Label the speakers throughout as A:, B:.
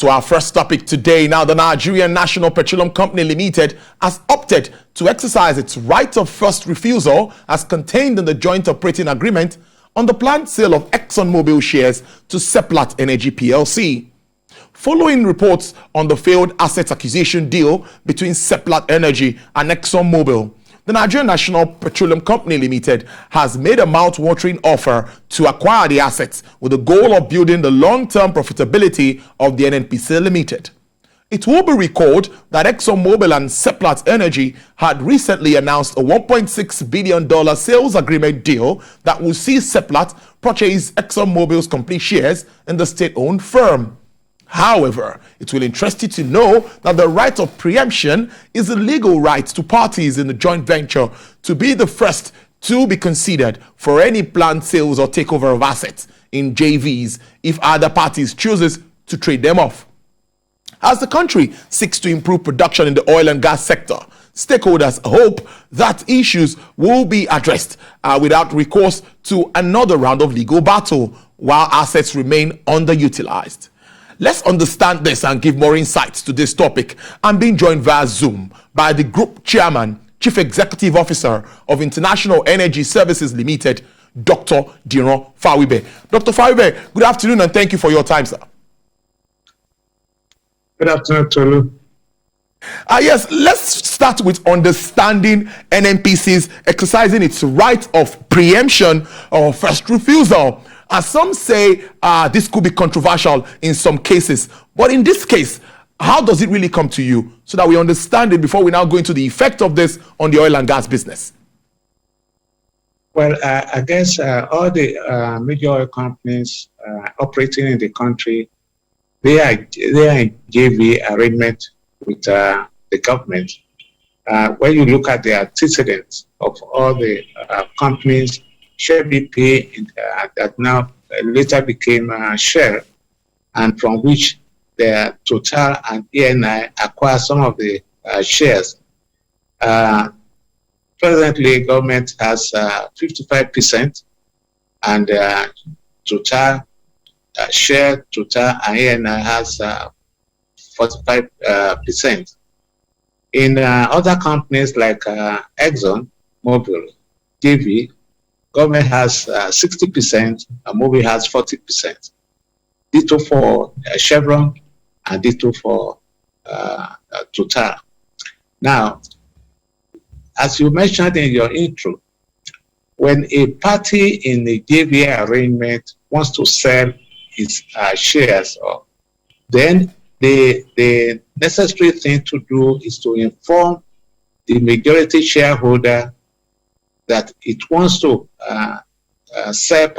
A: To our first topic today. Now, the Nigerian National Petroleum Company Limited has opted to exercise its right of first refusal as contained in the joint operating agreement on the planned sale of ExxonMobil shares to SEPLAT Energy PLC. Following reports on the failed asset acquisition deal between SEPLAT Energy and ExxonMobil, the Nigerian National Petroleum Company Limited has made a mouth-watering offer to acquire the assets with the goal of building the long-term profitability of the NNPC Limited. It will be recalled that ExxonMobil and SEPLAT Energy had recently announced a $1.6 billion sales agreement deal that will see SEPLAT purchase ExxonMobil's complete shares in the state-owned firm. However, it will interest you to know that the right of preemption is a legal right to parties in the joint venture to be the first to be considered for any planned sales or takeover of assets in JVs if other parties chooses to trade them off. As the country seeks to improve production in the oil and gas sector, stakeholders hope that issues will be addressed without recourse to another round of legal battle while assets remain underutilized. Let's understand this and give more insights to this topic. I'm being joined via Zoom by the Group Chairman, Chief Executive Officer of International Energy Services Limited, Dr. Diran Fawibe. Dr. Fawibe, good afternoon and thank you for your time, sir.
B: Good afternoon, Tolu.
A: Yes, let's start with understanding NNPC's exercising its right of preemption or first refusal. As some say, this could be controversial in some cases. But in this case, how does it really come to you so that we understand it before we now go into the effect of this on the oil and gas business?
B: Well, I guess all the major oil companies operating in the country, they are in JV arrangement with the government. When you look at the antecedents of all the companies, Shell BP that now later became Shell, and from which the Total and ENI acquired some of the shares. Presently, government has 55%, and Total, Shell, Total, and ENI has 45%. In other companies like ExxonMobil, DV, government has 60% and Mobil has 40%. Ditto for Chevron and ditto for Total. Now, as you mentioned in your intro, when a party in a JV arrangement wants to sell its shares, then the necessary thing to do is to inform the majority shareholder that it wants to sell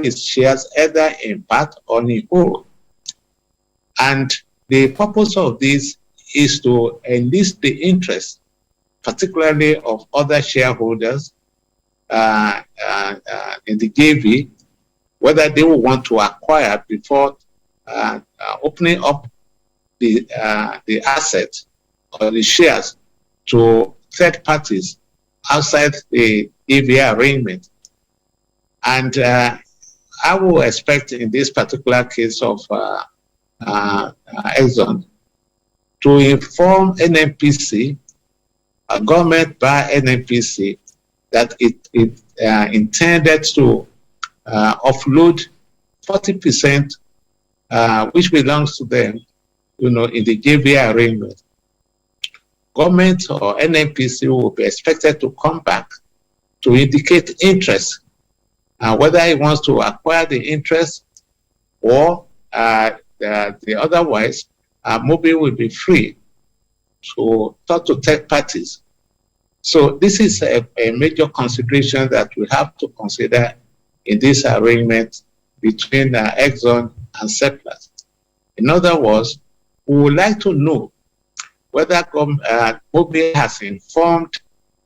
B: its shares either in part or in whole. And the purpose of this is to enlist the interest, particularly of other shareholders in the JV, whether they will want to acquire before opening up the asset or the shares to third parties outside the JV arrangement. And I will expect in this particular case of Exxon to inform NNPC, government by NNPC, that it intended to offload 40%, which belongs to them, in the JV arrangement. Government or NNPC will be expected to come back to indicate interest, whether it wants to acquire the interest or the otherwise, Mobil will be free to talk to third parties. So this is a major consideration that we have to consider in this arrangement between Exxon and SEPLAT. In other words, we would like to know whether Mobil has informed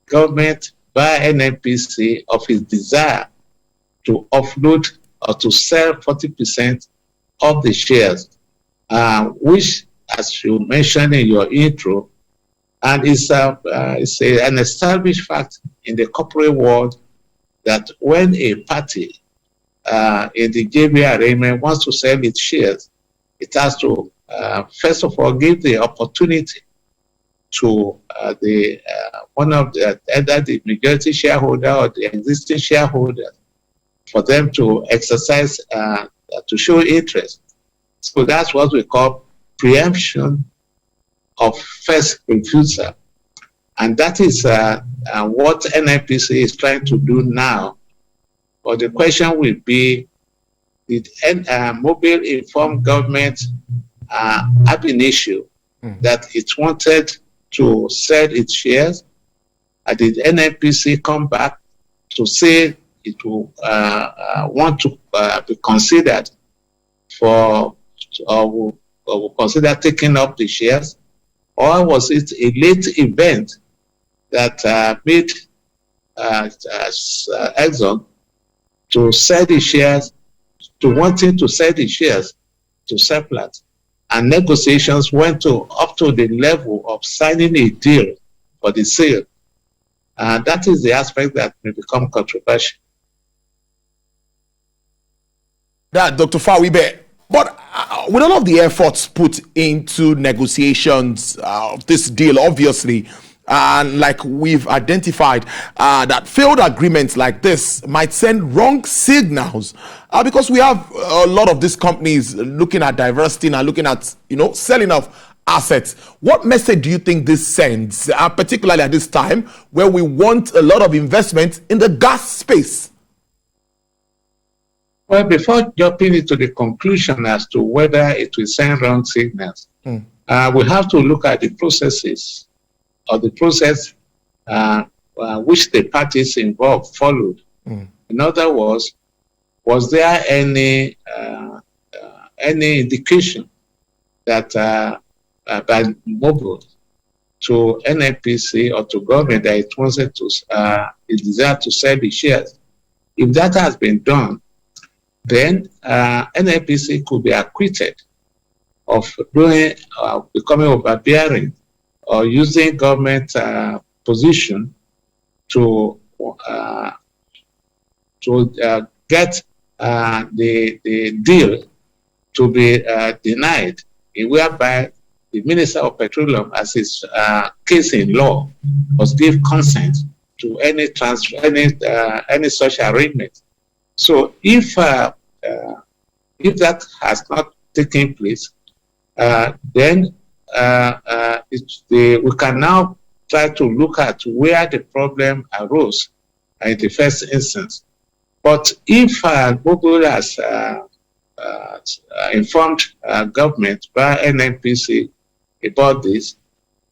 B: government by NNPC of his desire to offload or to sell 40% of the shares, which, as you mentioned in your intro, and it's an established fact in the corporate world that when a party in the JV arrangement wants to sell its shares, it has to first of all, give the opportunity to one of the either the majority shareholder or the existing shareholder for them to exercise to show interest. So that's what we call preemption of first refusal, and that is what NNPC is trying to do now. But the question will be: did Mobil inform government have an issue that it wanted to sell its shares? Did NNPC come back to say it will want to be considered for, or will consider taking up the shares? Or was it a late event that made Exxon to sell the shares, to wanting to sell the shares to SEPLAT, and negotiations went up to the level of signing a deal for the sale? That is the aspect that may become controversial.
A: That, Dr. Fawibe, but with all of the efforts put into negotiations of this deal, obviously, and like we've identified, that failed agreements like this might send wrong signals, because we have a lot of these companies looking at divesting and looking at, selling off assets. What message do you think this sends, particularly at this time where we want a lot of investment in the gas space?
B: Well, before jumping into the conclusion as to whether it will send wrong signals, we have to look at the processes, or the process which the parties involved followed. In other words, was there any indication that by Mobil to NNPC or to government that it wanted to, it desired to sell the shares? If that has been done, then NNPC could be acquitted of becoming overbearing or using government position to get the deal to be denied, whereby the Minister of Petroleum, as his case in law, must give consent to any transfer, any such arrangement. So if that has not taken place, then we can now try to look at where the problem arose in the first instance. But if Mobil has informed government by NNPC about this,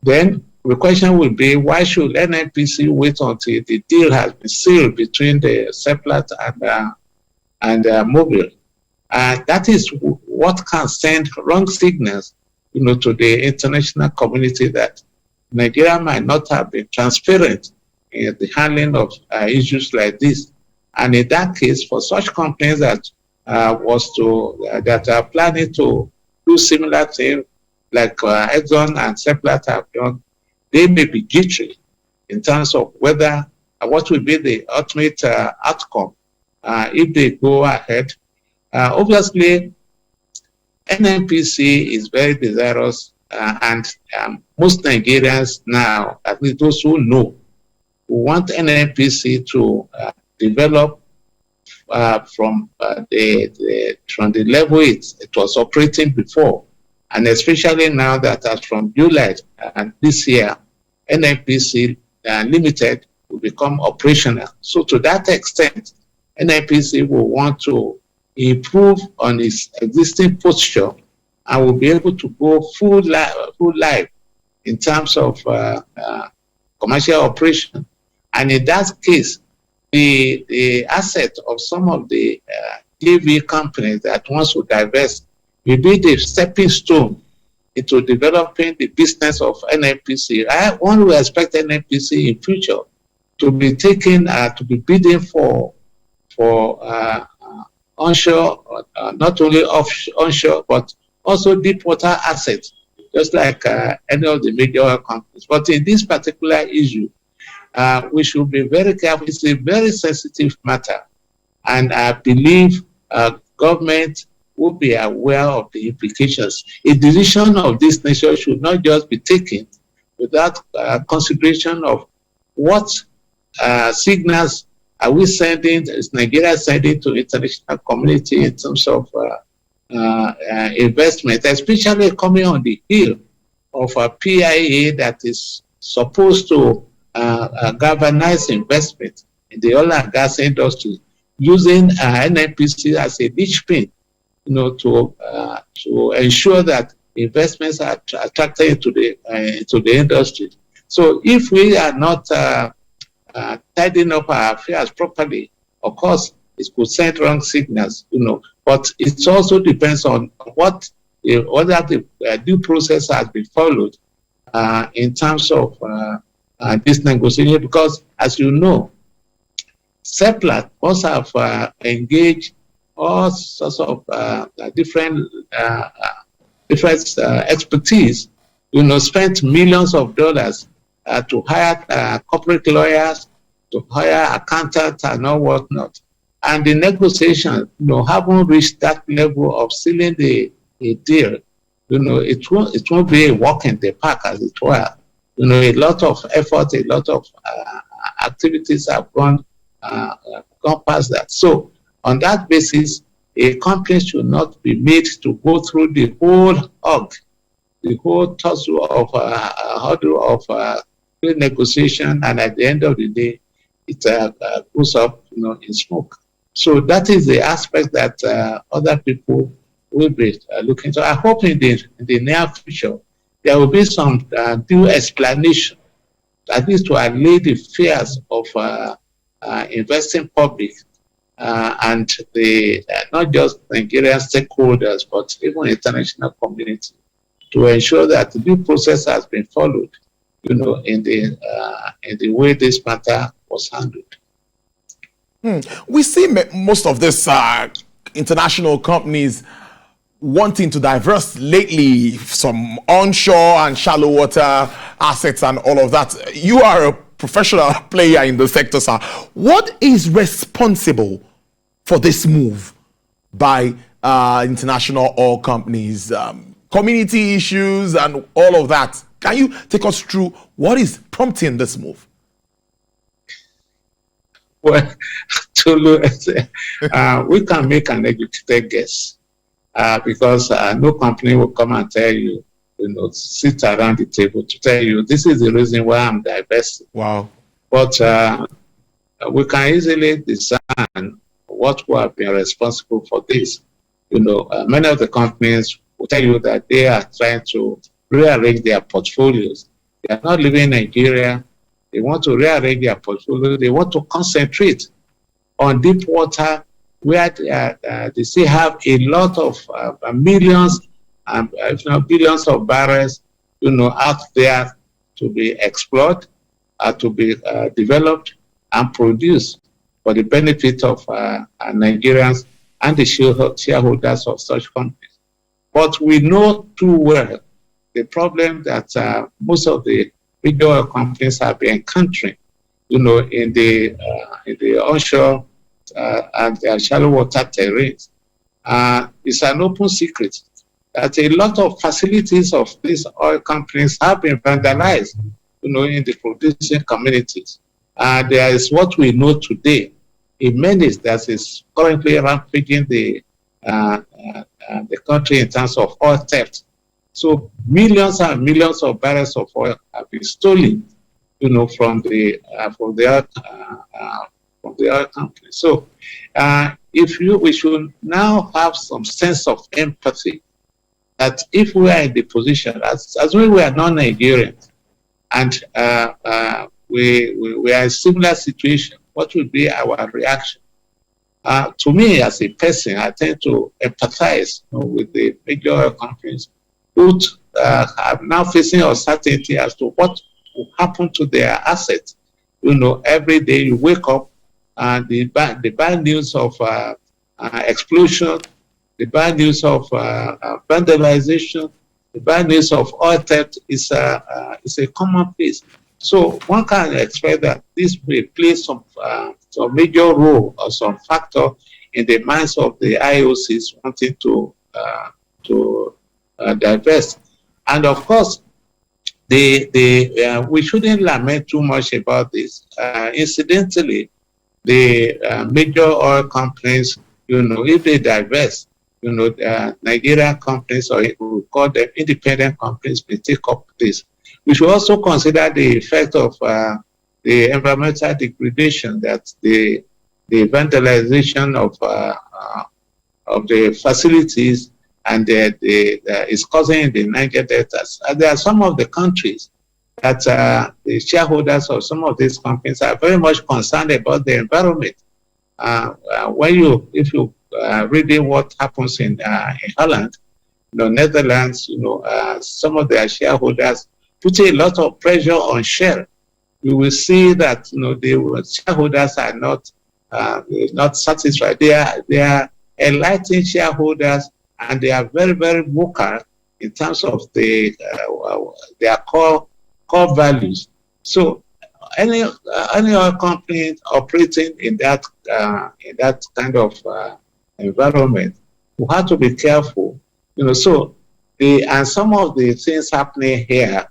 B: then the question will be, why should NNPC wait until the deal has been sealed between the SEPLAT and Mobil? That is what can send wrong signals, to the international community, that Nigeria might not have been transparent in the handling of issues like this. And in that case, for such companies that that are planning to do similar things like Exxon and SEPLAT have done, they may be jittery in terms of whether what will be the ultimate outcome if they go ahead. Obviously, NNPC is very desirous, and most Nigerians now, at least those who know, want NNPC to develop from the level it was operating before, and especially now that as from July this year, NNPC Limited will become operational. So to that extent, NNPC will want to improve on its existing posture and will be able to go full life in terms of commercial operation. And in that case, the asset of some of the JV companies that wants to divest will be the stepping stone into developing the business of NNPC. I want to expect NNPC in future to be taken, to be bidding for onshore, not only onshore, but also deep water assets, just like any of the major oil companies. But in this particular issue, we should be very careful. It's a very sensitive matter, and I believe government will be aware of the implications. A decision of this nature should not just be taken without consideration of what signals are we sending, is Nigeria sending to international community in terms of investment, especially coming on the heel of a PIA that is supposed to galvanize investment in the oil and gas industry, using NNPC as a linchpin, to ensure that investments are attracted into the industry. So if we are not tidying up our affairs properly, of course, it could send wrong signals, But it also depends on whether the due process has been followed in terms of this negotiation. Because, as you know, SEPLAT must have engaged all sorts of different expertise, spent millions of dollars to hire corporate lawyers, to hire accountants and all whatnot. And the negotiations, haven't reached that level of sealing a deal. It won't be a walk in the park, as it were. A lot of effort, a lot of activities have gone past that. So, on that basis, a company should not be made to go through the whole hog, the whole tussle of huddle of negotiation, and at the end of the day, it goes up, in smoke. So that is the aspect that other people will be looking to. I hope in the near future there will be some due explanation, at least to allay the fears of investing public and the not just Nigerian stakeholders, but even international community, to ensure that the due process has been followed, in the way this matter was handled.
A: We see most of these international companies wanting to divest lately, some onshore and shallow water assets and all of that. You are a professional player in the sector, sir. What is responsible for this move by international oil companies? Community issues and all of that. Can you take us through what is prompting this move?
B: Well, we can make an educated guess because no company will come and tell you, sit around the table to tell you this is the reason why I'm divesting.
A: Wow.
B: But we can easily discern what will have been responsible for this. Many of the companies will tell you that they are trying to rearrange their portfolios. They are not living in Nigeria. They want to rearrange their portfolio. They want to concentrate on deep water, where they still have a lot of millions, if not billions of barrels, out there to be explored, to be developed and produced for the benefit of Nigerians and the shareholders of such companies. But we know too well the problem that most of the big oil companies have been encountering, in the onshore and shallow water terrains. It's an open secret that a lot of facilities of these oil companies have been vandalized, in the producing communities. There is what we know today, a menace that is currently rampaging the country in terms of oil theft. So millions and millions of barrels of oil have been stolen, from the oil company. So, we should now have some sense of empathy that if we are in the position, as we are non-Nigerians, and we are in a similar situation, what would be our reaction? To me, as a person, I tend to empathize with the major oil companies who are now facing uncertainty as to what will happen to their assets. Every day you wake up and the bad news of explosion, the bad news of vandalization, the bad news of oil theft is a commonplace. So one can expect that this will play some major role or some factor in the minds of the IOCs wanting to divest. And of course, we shouldn't lament too much about this. Incidentally, the major oil companies, if they divest, Nigerian companies, or we call them independent companies, may take up this. We should also consider the effect of the environmental degradation, that the vandalization of the facilities and is causing in the Niger deltas. And there are some of the countries that the shareholders of some of these companies are very much concerned about the environment. If you reading what happens in Holland, Netherlands, some of their shareholders put a lot of pressure on Shell. You will see that the shareholders are not satisfied. They are enlightened shareholders, and they are very, very vocal in terms of their core values. So any oil company operating in that kind of environment, we have to be careful. And some of the things happening here,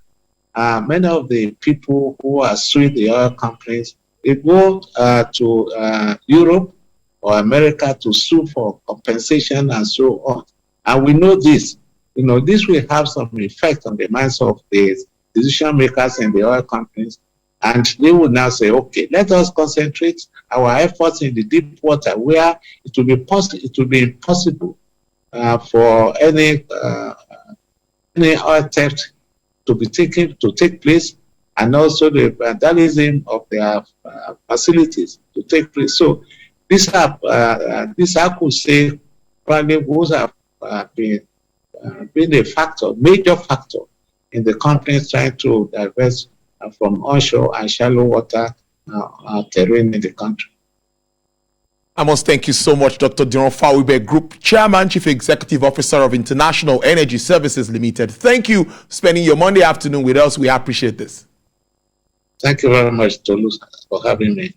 B: many of the people who are suing the oil companies, they go to Europe or America to sue for compensation and so on. And we know this. This will have some effect on the minds of the decision makers in the oil companies. And they will now say, okay, let us concentrate our efforts in the deep water, where it will be impossible for any oil theft to take place, and also the vandalism of their facilities to take place. So these I could say, probably those have been a major factor in the companies trying to divest from onshore and shallow water terrain in the country.
A: I must thank you so much, Dr. Diron Fawibe, Group Chairman, Chief Executive Officer of International Energy Services Limited. Thank you for spending your Monday afternoon with us. We appreciate this.
B: Thank you very much, Tolu, for having me.